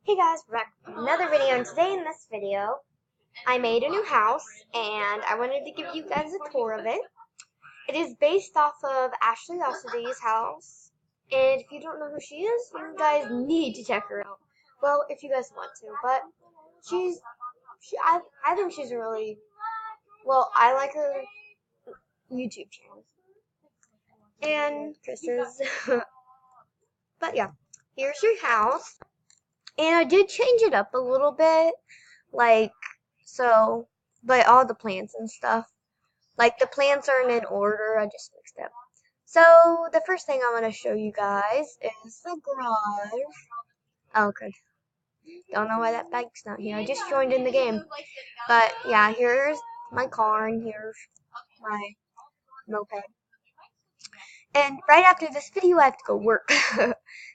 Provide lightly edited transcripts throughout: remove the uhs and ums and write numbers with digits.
Hey guys, we're back with another video, and today in this video, I made a new house, and I wanted to give you guys a tour of it. It is based off of Ashleyosity's house, and if you don't know who she is, you guys need to check her out. Well, if you guys want to, but I think she's a really, I like her YouTube channel, and Chris's, but yeah, here's your house, and I did change it up a little bit. Like, so, but all the plants and stuff. Like, the plants aren't in order, I just mixed up. So, the first thing I want to show you guys is the garage. Oh, good. Don't know why that bike's not here. I just joined in the game. But, yeah, here's my car, and here's my moped. And right after this video, I have to go work.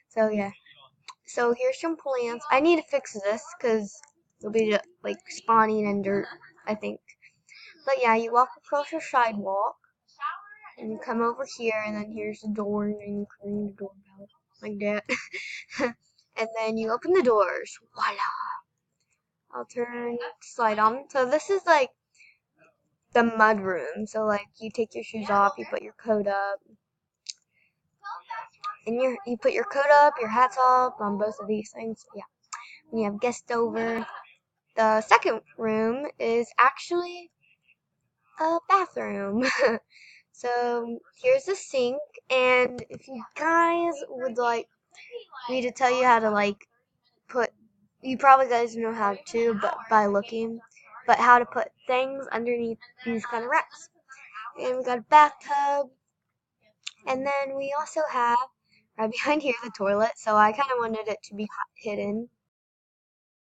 So, yeah. So, here's some plants. I need to fix this, because it'll be, like, spawning in dirt, I think. But yeah, you walk across your sidewalk, and you come over here, and then here's the door, and then you ring the doorbell, like that. And then you open the doors. Voila! I'll slide on. So this is like the mud room. So like you take your shoes off, you put your coat up, and you put your coat up, your hat's off on both of these things. Yeah. When you have guests over, the second room is actually a bathroom. So here's the sink, and if you guys would like me to tell you how to you probably guys know how to, but by looking, but how to put things underneath these kind of racks. And we got a bathtub, and then we also have right behind here the toilet. So I kind of wanted it to be hidden,